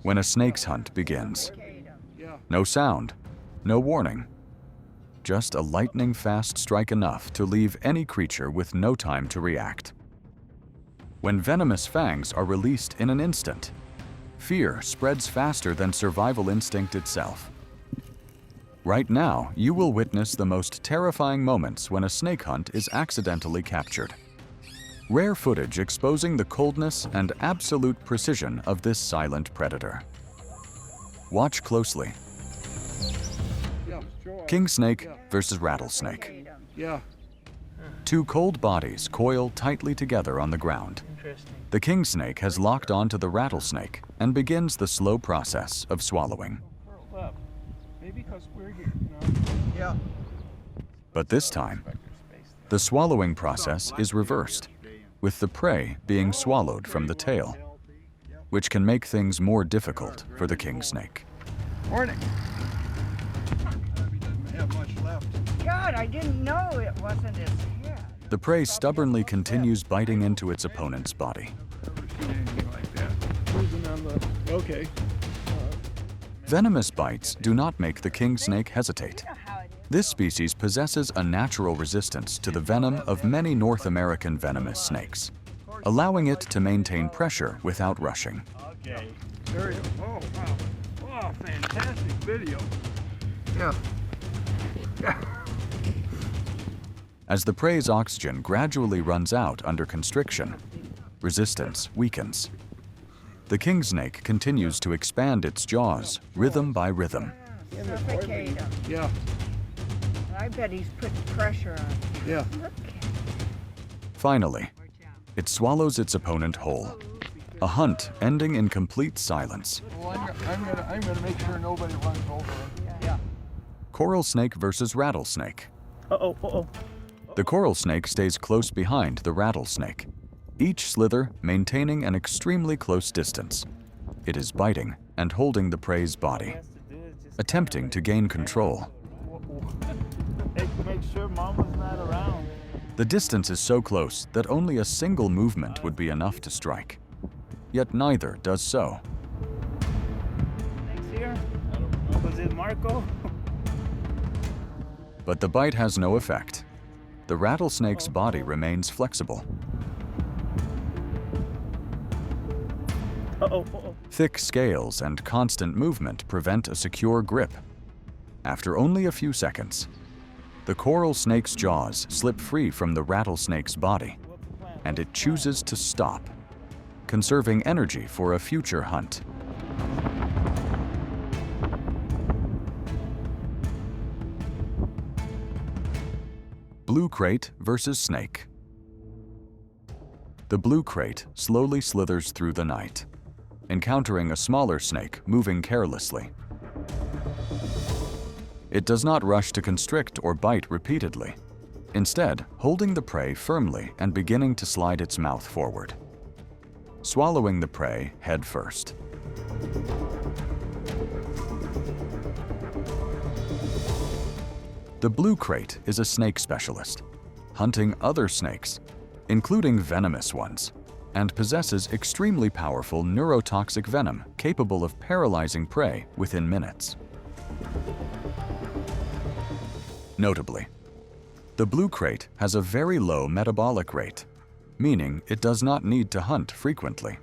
when a snake's hunt begins. No sound, no warning. Just a lightning-fast strike enough to leave any creature with no time to react. When venomous fangs are released in an instant, fear spreads faster than survival instinct itself. Right now, you will witness the most terrifying moments when a snake hunt is accidentally captured. Rare footage exposing the coldness and absolute precision of this silent predator. Watch closely. King snake versus rattlesnake. Two cold bodies coil tightly together on the ground. The king snake has locked onto the rattlesnake and begins the slow process of swallowing. But this time, the swallowing process is reversed, with the prey being swallowed from the tail, which can make things more difficult for the king snake. Morning. God, I didn't know it wasn't his head. The prey stubbornly continues biting into its opponent's body. Okay. Venomous bites do not make the king snake hesitate. This species possesses a natural resistance to the venom of many North American venomous snakes, allowing it to maintain pressure without rushing. Okay. There you go. Oh, wow. Oh, fantastic video. Yeah. As the prey's oxygen gradually runs out under constriction, resistance weakens. The king snake continues to expand its jaws, rhythm by rhythm. Suffocate him. Yeah. I bet he's putting pressure on. Yeah. Look. Finally, it swallows its opponent whole. A hunt ending in complete silence. Well, I'm gonna make sure nobody runs over him. Yeah. Coral snake versus rattlesnake. Uh-oh, uh-oh. The coral snake stays close behind the rattlesnake, each slither maintaining an extremely close distance. It is biting and holding the prey's body, attempting to gain control. Make sure Mama's not around. The distance is so close that only a single movement would be enough to strike. Yet neither does so. Next here? Was it Marco? But the bite has no effect. The rattlesnake's body remains flexible. Uh-oh, uh-oh. Thick scales and constant movement prevent a secure grip. After only a few seconds, the coral snake's jaws slip free from the rattlesnake's body, and it chooses to stop, conserving energy for a future hunt. Blue krait versus snake. The blue krait slowly slithers through the night, encountering a smaller snake moving carelessly. It does not rush to constrict or bite repeatedly, instead holding the prey firmly and beginning to slide its mouth forward, swallowing the prey head first. The blue krait is a snake specialist, hunting other snakes, including venomous ones, and possesses extremely powerful neurotoxic venom capable of paralyzing prey within minutes. Notably, the blue krait has a very low metabolic rate, meaning it does not need to hunt frequently.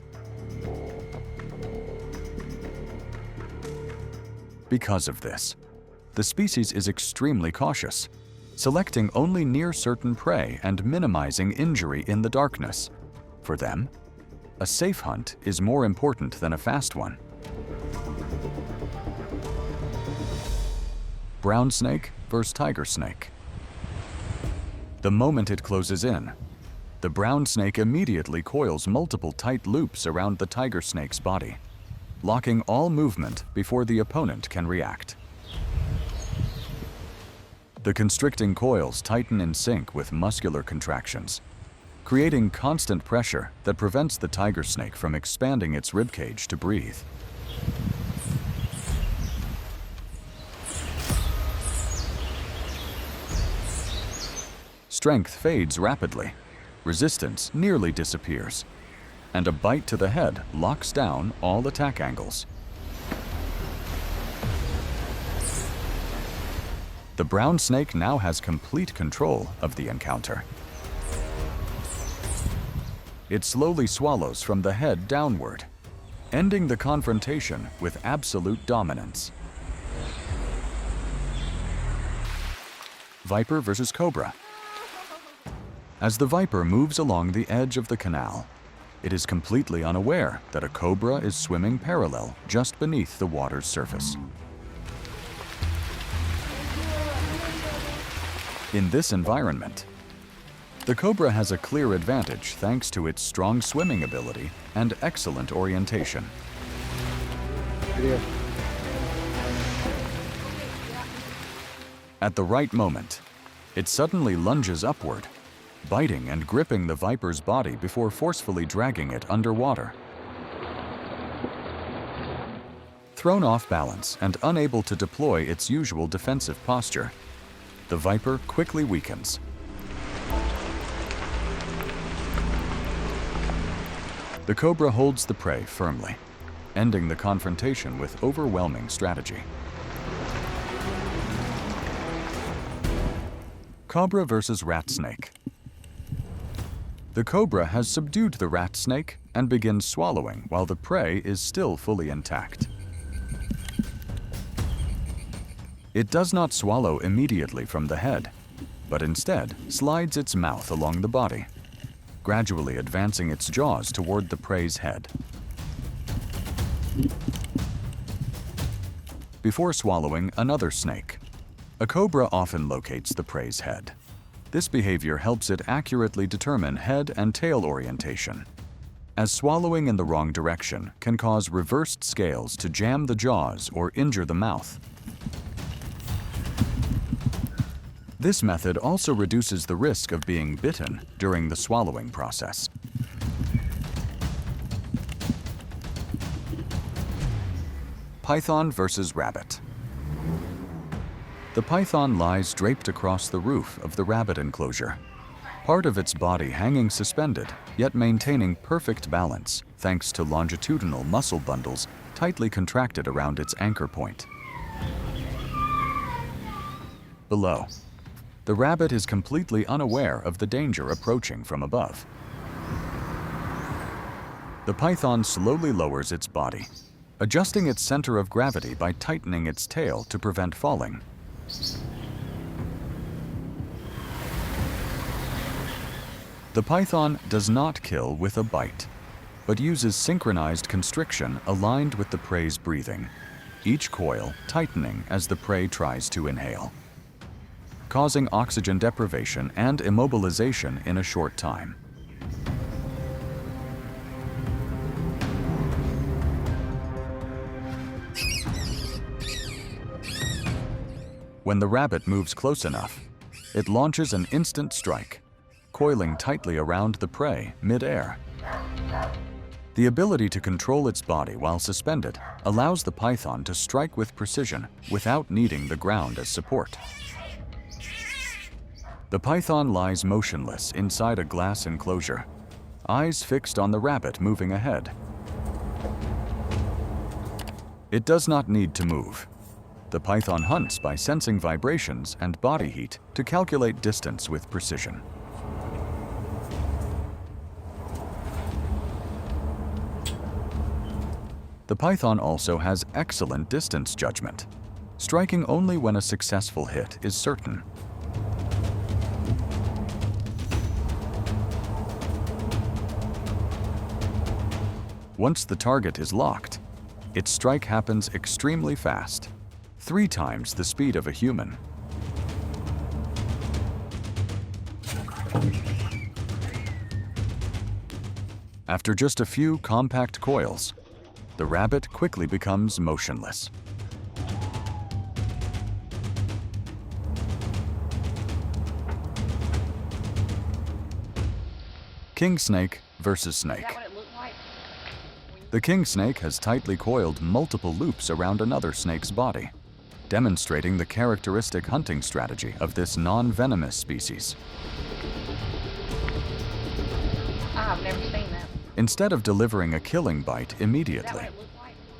Because of this, the species is extremely cautious, selecting only near certain prey and minimizing injury in the darkness. For them, a safe hunt is more important than a fast one. Brown snake versus tiger snake. The moment it closes in, the brown snake immediately coils multiple tight loops around the tiger snake's body, locking all movement before the opponent can react. The constricting coils tighten in sync with muscular contractions, creating constant pressure that prevents the tiger snake from expanding its ribcage to breathe. Strength fades rapidly, resistance nearly disappears, and a bite to the head locks down all attack angles. The brown snake now has complete control of the encounter. It slowly swallows from the head downward, ending the confrontation with absolute dominance. Viper versus Cobra. As the viper moves along the edge of the canal, it is completely unaware that a cobra is swimming parallel just beneath the water's surface. In this environment, the cobra has a clear advantage thanks to its strong swimming ability and excellent orientation. At the right moment, it suddenly lunges upward, biting and gripping the viper's body before forcefully dragging it underwater. Thrown off balance and unable to deploy its usual defensive posture, the viper quickly weakens. The cobra holds the prey firmly, ending the confrontation with overwhelming strategy. Cobra versus rat snake. The cobra has subdued the rat snake and begins swallowing while the prey is still fully intact. It does not swallow immediately from the head, but instead slides its mouth along the body, gradually advancing its jaws toward the prey's head. Before swallowing another snake, a cobra often locates the prey's head. This behavior helps it accurately determine head and tail orientation, as swallowing in the wrong direction can cause reversed scales to jam the jaws or injure the mouth. This method also reduces the risk of being bitten during the swallowing process. Python versus rabbit. The python lies draped across the roof of the rabbit enclosure, part of its body hanging suspended, yet maintaining perfect balance thanks to longitudinal muscle bundles tightly contracted around its anchor point. Below, the rabbit is completely unaware of the danger approaching from above. The python slowly lowers its body, adjusting its center of gravity by tightening its tail to prevent falling. The python does not kill with a bite, but uses synchronized constriction aligned with the prey's breathing, each coil tightening as the prey tries to inhale, causing oxygen deprivation and immobilization in a short time. When the rabbit moves close enough, it launches an instant strike, coiling tightly around the prey mid-air. The ability to control its body while suspended allows the python to strike with precision without needing the ground as support. The python lies motionless inside a glass enclosure, eyes fixed on the rabbit moving ahead. It does not need to move. The python hunts by sensing vibrations and body heat to calculate distance with precision. The python also has excellent distance judgment, striking only when a successful hit is certain. Once the target is locked, its strike happens extremely fast, 3 times the speed of a human. After just a few compact coils, the rabbit quickly becomes motionless. King snake versus snake. The king snake has tightly coiled multiple loops around another snake's body, demonstrating the characteristic hunting strategy of this non-venomous species. I've never seen that. Instead of delivering a killing bite immediately,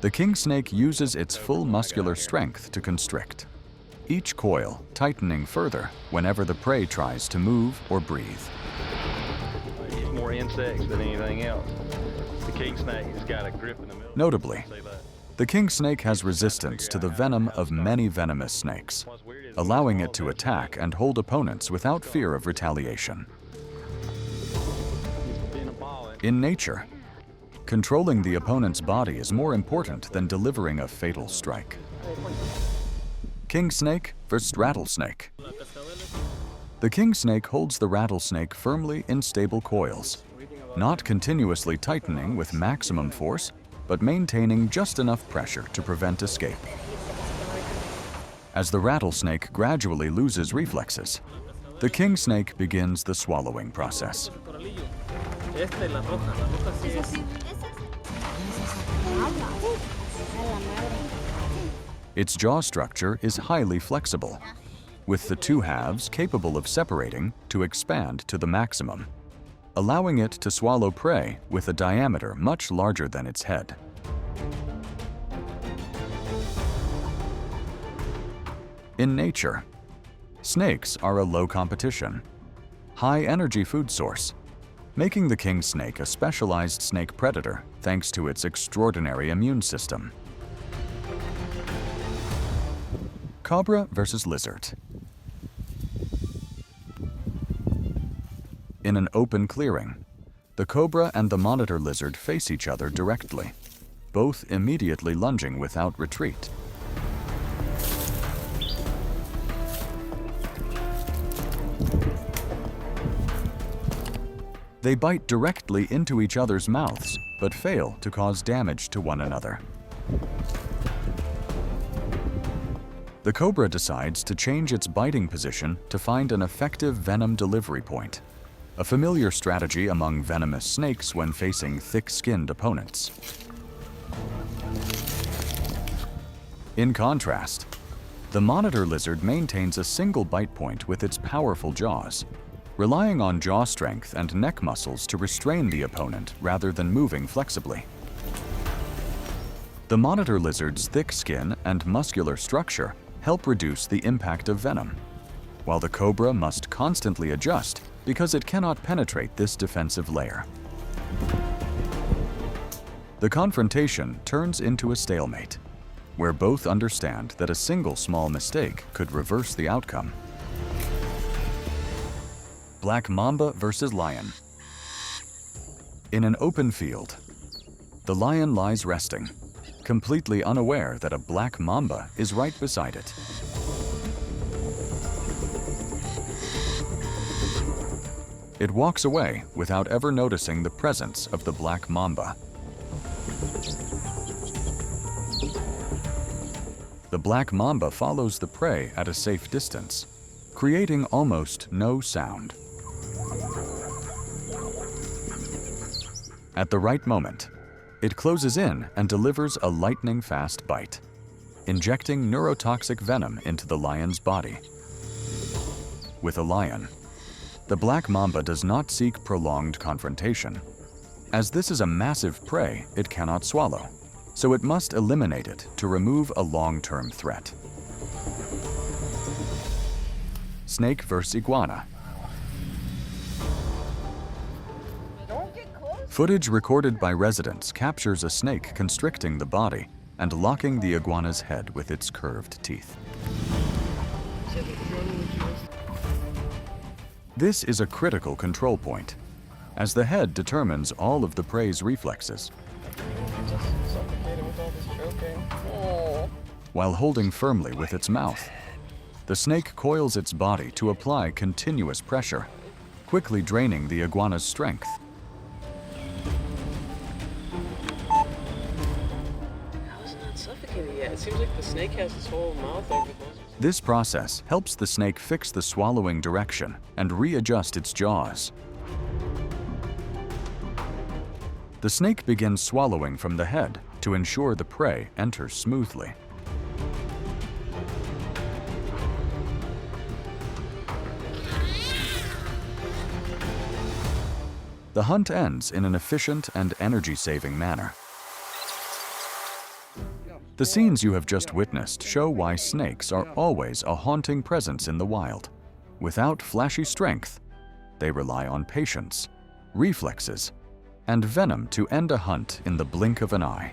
the king snake uses its full muscular strength to constrict, each coil tightening further whenever the prey tries to move or breathe. It's more insects than anything else. The king snake has got a grip in the middle. Notably, the king snake has resistance to the venom of many venomous snakes, allowing it to attack and hold opponents without fear of retaliation. In nature, controlling the opponent's body is more important than delivering a fatal strike. King snake versus rattlesnake. The king snake holds the rattlesnake firmly in stable coils, not continuously tightening with maximum force, but maintaining just enough pressure to prevent escape. As the rattlesnake gradually loses reflexes, the king snake begins the swallowing process. Its jaw structure is highly flexible, with the two halves capable of separating to expand to the maximum, allowing it to swallow prey with a diameter much larger than its head. In nature, snakes are a low competition, high energy food source, making the king snake a specialized snake predator thanks to its extraordinary immune system. Cobra versus lizard. In an open clearing, the cobra and the monitor lizard face each other directly, both immediately lunging without retreat. They bite directly into each other's mouths, but fail to cause damage to one another. The cobra decides to change its biting position to find an effective venom delivery point, a familiar strategy among venomous snakes when facing thick-skinned opponents. In contrast, the monitor lizard maintains a single bite point with its powerful jaws, relying on jaw strength and neck muscles to restrain the opponent rather than moving flexibly. The monitor lizard's thick skin and muscular structure help reduce the impact of venom, while the cobra must constantly adjust because it cannot penetrate this defensive layer. The confrontation turns into a stalemate, where both understand that a single small mistake could reverse the outcome. Black mamba versus lion. In an open field, the lion lies resting, completely unaware that a black mamba is right beside it. It walks away without ever noticing the presence of the black mamba. The black mamba follows the prey at a safe distance, creating almost no sound. At the right moment, it closes in and delivers a lightning-fast bite, injecting neurotoxic venom into the lion's body. With a lion, the black mamba does not seek prolonged confrontation. As this is a massive prey it cannot swallow, so it must eliminate it to remove a long-term threat. Snake versus iguana. Footage recorded by residents captures a snake constricting the body and locking the iguana's head with its curved teeth. This is a critical control point, as the head determines all of the prey's reflexes. While holding firmly with its mouth, the snake coils its body to apply continuous pressure, quickly draining the iguana's strength. Yet. It seems like the snake has its whole mouth open. This process helps the snake fix the swallowing direction and readjust its jaws. The snake begins swallowing from the head to ensure the prey enters smoothly. The hunt ends in an efficient and energy-saving manner. The scenes you have just witnessed show why snakes are always a haunting presence in the wild. Without flashy strength, they rely on patience, reflexes, and venom to end a hunt in the blink of an eye.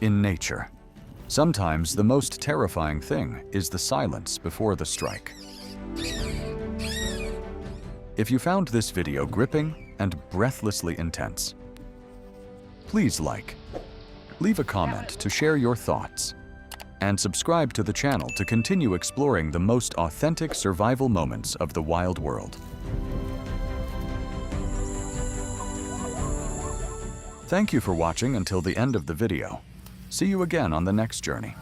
In nature, sometimes the most terrifying thing is the silence before the strike. If you found this video gripping and breathlessly intense, please like, leave a comment to share your thoughts, and subscribe to the channel to continue exploring the most authentic survival moments of the wild world. Thank you for watching until the end of the video. See you again on the next journey.